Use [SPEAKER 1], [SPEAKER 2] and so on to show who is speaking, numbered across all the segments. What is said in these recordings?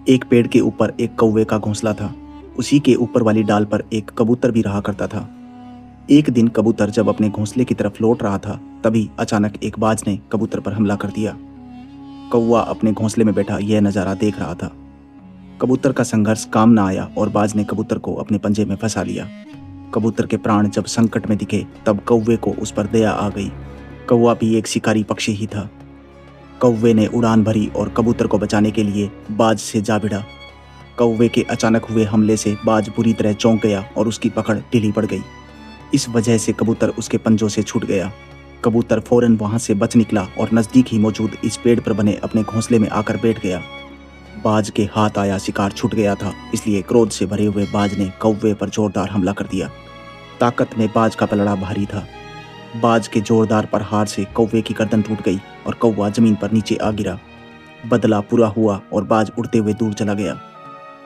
[SPEAKER 1] एक पेड़ के ऊपर एक कौवे का घोंसला था। उसी के ऊपर वाली डाल पर एक कबूतर भी रहा करता था। एक दिन कबूतर जब अपने घोंसले की तरफ लौट रहा था, तभी अचानक एक बाज ने कबूतर पर हमला कर दिया। कौवा अपने घोंसले में बैठा यह नजारा देख रहा था। कबूतर का संघर्ष काम न आया और बाज ने कबूतर को अपने पंजे में फंसा लिया। कबूतर के प्राण जब संकट में दिखे, तब कौवे को उस पर दया आ गई। कौवा भी एक शिकारी पक्षी ही था। कौवे ने उड़ान भरी और कबूतर को बचाने के लिए बाज से जा भिड़ा। कौवे के अचानक हुए हमले से बाज बुरी तरह चौंक गया और उसकी पकड़ ढीली पड़ गई। इस वजह से कबूतर उसके पंजों से छूट गया। कबूतर फौरन वहां से बच निकला और नजदीक ही मौजूद इस पेड़ पर बने अपने घोंसले में आकर बैठ गया। बाज के हाथ आया शिकार छूट गया था, इसलिए क्रोध से भरे हुए बाज ने कौवे पर जोरदार हमला कर दिया। ताकत में बाज का पलड़ा भारी था। बाज के जोरदार प्रहार से कौवे की गर्दन टूट गई और कौवा जमीन पर नीचे आ गिरा। बदला पूरा हुआ और बाज उड़ते हुए दूर चला गया।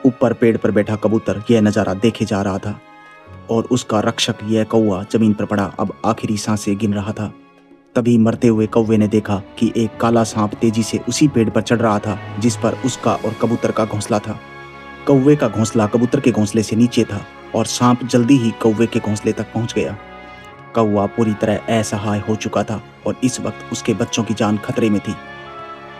[SPEAKER 1] ऊपर पेड़ पर बैठा कबूतर यह नजारा देखे जा रहा था और उसका रक्षक यह कौवा जमीन पर पड़ा अब आखिरी सांसें गिन रहा था। तभी मरते हुए कौवे ने देखा कि एक काला सांप तेजी से उसी पेड़ पर चढ़ रहा था जिस पर उसका और कबूतर का घोंसला था। कौवे का घोंसला कबूतर के घोंसले से नीचे था और सांप जल्दी ही कौवे के घोंसले तक पहुंच गया। कौवा पूरी तरह असहाय हो चुका था और इस वक्त उसके बच्चों की जान खतरे में थी।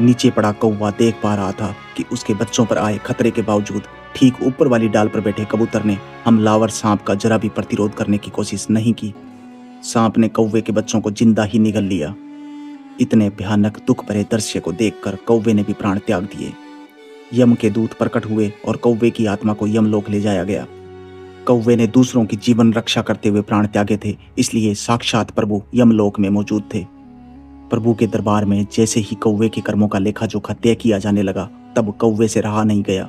[SPEAKER 1] नीचे पड़ा कौवा देख पा रहा था कि उसके बच्चों पर आए खतरे के बावजूद ठीक ऊपर वाली डाल पर बैठे कबूतर ने हमलावर सांप का जरा भी प्रतिरोध करने की कोशिश नहीं की। सांप ने कौवे के बच्चों को जिंदा ही निगल लिया। इतने भयानक दुख भरे दृश्य को देखकर कौवे ने भी प्राण त्याग दिए। यम के दूत प्रकट हुए और कौवे की आत्मा को यमलोक ले जाया गया। कौवे ने दूसरों की जीवन रक्षा करते हुए प्राण त्यागे थे, इसलिए साक्षात प्रभु यमलोक में मौजूद थे। प्रभु के दरबार में जैसे ही कौवे के कर्मों का लेखा जोखा तय किया जाने लगा, तब कौवे से रहा नहीं गया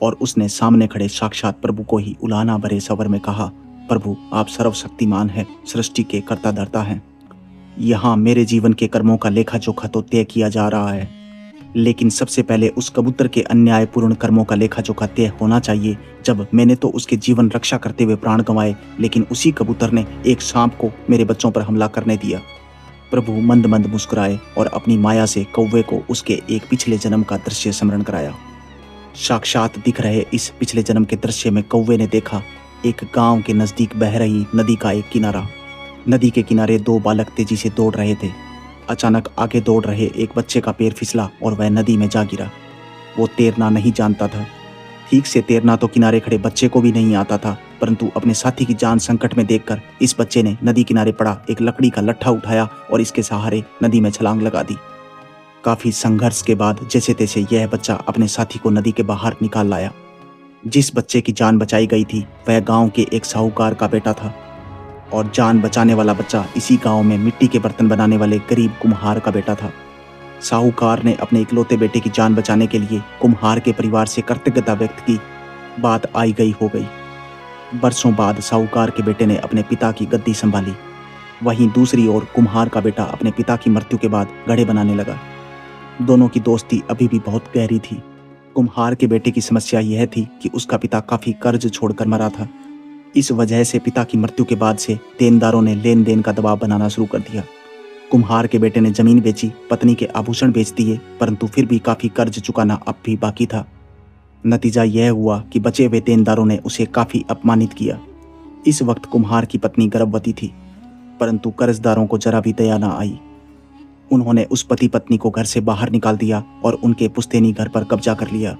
[SPEAKER 1] और उसने सामने खड़े साक्षात प्रभु को ही उलाहना भरे स्वर में कहा, प्रभु आप सर्वशक्तिमान हैं, सृष्टि के कर्ता धर्ता हैं। यहाँ मेरे जीवन के कर्मों का लेखा जोखा तो तय किया जा रहा है, लेकिन सबसे पहले उस कबूतर के अन्यायपूर्ण कर्मों का लेखा जोखा तय होना चाहिए। जब मैंने तो उसके जीवन रक्षा करते हुए प्राण गंवाए, लेकिन उसी कबूतर ने एक सांप को मेरे बच्चों पर हमला करने दिया। प्रभु मंद मंद मुस्कुराए और अपनी माया से कौवे को उसके एक पिछले जन्म का दृश्य स्मरण कराया। साक्षात दिख रहे इस पिछले जन्म के दृश्य में कौवे ने देखा एक गांव के नजदीक बह रही नदी का एक किनारा। नदी के किनारे दो बालक तेजी से दौड़ रहे थे। अचानक आगे दौड़ रहे एक बच्चे का पैर फिसला और वह नदी में जा गिरा। वो तैरना नहीं जानता था। ठीक से तैरना तो किनारे खड़े बच्चे को भी नहीं आता था, परंतु अपने साथी की जान संकट में देखकर इस बच्चे ने नदी किनारे पड़ा एक लकड़ी का लट्ठा उठाया और इसके सहारे नदी में छलांग लगा दी। काफी संघर्ष के बाद जैसे तैसे यह बच्चा अपने साथी को नदी के बाहर निकाल लाया। जिस बच्चे की जान बचाई गई थी वह गांव के एक साहूकार का बेटा था और जान बचाने वाला बच्चा इसी गांव में मिट्टी के बर्तन बनाने वाले गरीब कुम्हार का बेटा था। साहूकार ने अपने इकलौते बेटे की जान बचाने के लिए कुम्हार के परिवार से कृतज्ञता व्यक्त की। बात आई गई हो गई। बरसों बाद साहूकार के बेटे ने अपने पिता की गद्दी संभाली। वहीं दूसरी ओर कुम्हार का बेटा अपने पिता की मृत्यु के बाद घड़े बनाने लगा। दोनों की दोस्ती अभी भी बहुत गहरी थी। कुम्हार के बेटे की समस्या यह थी कि उसका पिता काफी कर्ज छोड़कर मरा था। इस वजह से पिता की मृत्यु के बाद से देनदारों ने लेन देन का दबाव बनाना शुरू कर दिया। कुम्हार के बेटे ने जमीन बेची, पत्नी के आभूषण बेच दिए, परंतु फिर भी काफी कर्ज चुकाना अब भी बाकी था। नतीजा यह हुआ कि बचे हुए देनदारों ने उसे काफी अपमानित किया। इस वक्त कुम्हार की पत्नी गर्भवती थी, परंतु कर्जदारों को जरा भी दया न आई। उन्होंने उस पति पत्नी को घर से बाहर निकाल दिया और उनके पुश्तैनी घर पर कब्जा कर लिया।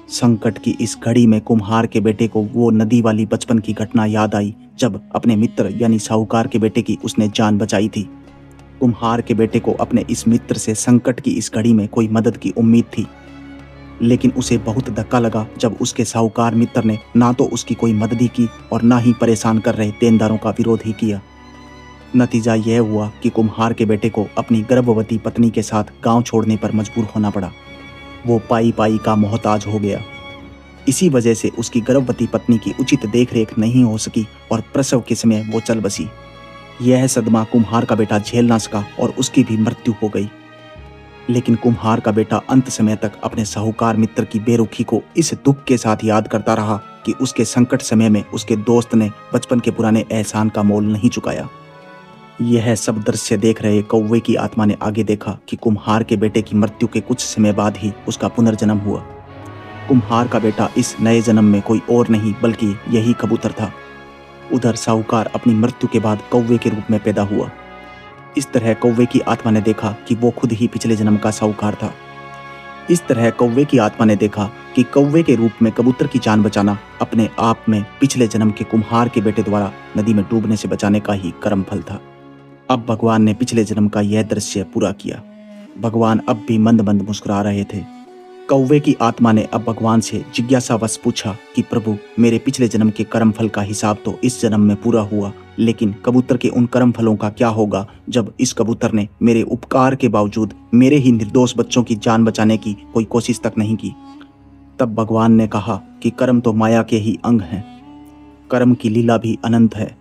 [SPEAKER 1] संकट की इस घड़ी में कुम्हार के बेटे को वो नदी वाली बचपन की घटना याद आई जब अपने मित्र यानी साहूकार के बेटे की उसने जान बचाई थी। कुम्हार के बेटे को अपने इस मित्र से संकट की इस घड़ी में कोई मदद की उम्मीद थी, लेकिन उसे बहुत धक्का लगा जब उसके साहूकार मित्र ने ना तो उसकी कोई मदद ही की और ना ही परेशान कर रहे देनदारों का विरोध ही किया। नतीजा यह हुआ कि कुम्हार के बेटे को अपनी गर्भवती पत्नी के साथ गांव छोड़ने पर मजबूर होना पड़ा। वो पाई पाई का मोहताज हो गया। इसी वजह से उसकी गर्भवती पत्नी की उचित देखरेख नहीं हो सकी और प्रसव के समय वो चल बसी। यह सदमा कुम्हार का बेटा झेल ना सका और उसकी भी मृत्यु हो गई। लेकिन कुम्हार का बेटा अंत समय तक अपने साहूकार मित्र की बेरुखी को इस दुख के साथ याद करता रहा कि उसके संकट समय में उसके दोस्त ने बचपन के पुराने एहसान का मोल नहीं चुकाया। यह सब दृश्य देख रहे कौवे की आत्मा ने आगे देखा कि कुम्हार के बेटे की मृत्यु के कुछ समय बाद ही उसका पुनर्जन्म हुआ। कुम्हार का बेटा इस नए जन्म में कोई और नहीं बल्कि यही कबूतर था। उधर साहूकार अपनी मृत्यु के बाद कौवे के रूप में पैदा हुआ। इस तरह कौवे की आत्मा ने देखा कि वो खुद ही पिछले जन्म का साहूकार था। इस तरह कौवे की आत्मा ने देखा कि कौवे के रूप में कबूतर की जान बचाना अपने आप में पिछले जन्म के कुम्हार के बेटे द्वारा नदी में डूबने से बचाने का ही कर्म फल था। अब भगवान ने पिछले जन्म का यह दृश्य पूरा किया। भगवान अब भी मंद मंद मुस्कुरा रहे थे। कौवे की आत्मा ने अब भगवान से जिज्ञासावश पूछा कि प्रभु, मेरे पिछले जन्म के कर्म फल का हिसाब तो इस जन्म में पूरा हुआ, लेकिन कबूतर के उन कर्म फलों का क्या होगा जब इस कबूतर ने मेरे उपकार के बावजूद मेरे ही निर्दोष बच्चों की जान बचाने की कोई कोशिश तक नहीं की। तब भगवान ने कहा कि कर्म तो माया के ही अंग हैं। कर्म की लीला भी अनंत है।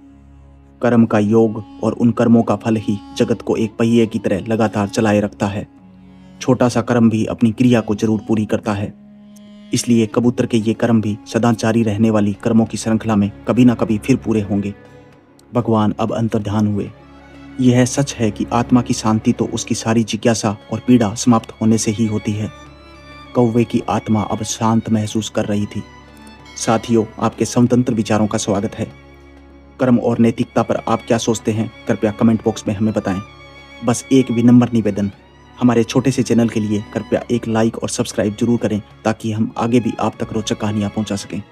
[SPEAKER 1] कर्म का योग और उन कर्मों का फल ही जगत को एक पहिए की तरह लगातार चलाए रखता है। छोटा सा कर्म भी अपनी क्रिया को जरूर पूरी करता है। इसलिए कबूतर के ये कर्म भी सदा जारी रहने वाली कर्मों की श्रृंखला में कभी ना कभी फिर पूरे होंगे। भगवान अब अंतर्ध्यान हुए। यह सच है कि आत्मा की शांति तो उसकी सारी जिज्ञासा और पीड़ा समाप्त होने से ही होती है। कौवे की आत्मा अब शांत महसूस कर रही थी। साथियों, आपके स्वतंत्र विचारों का स्वागत है। कर्म और नैतिकता पर आप क्या सोचते हैं, कृपया कमेंट बॉक्स में हमें बताएं। बस एक विनम्र निवेदन, हमारे छोटे से चैनल के लिए कृपया एक लाइक और सब्सक्राइब जरूर करें ताकि हम आगे भी आप तक रोचक कहानियां पहुंचा सकें।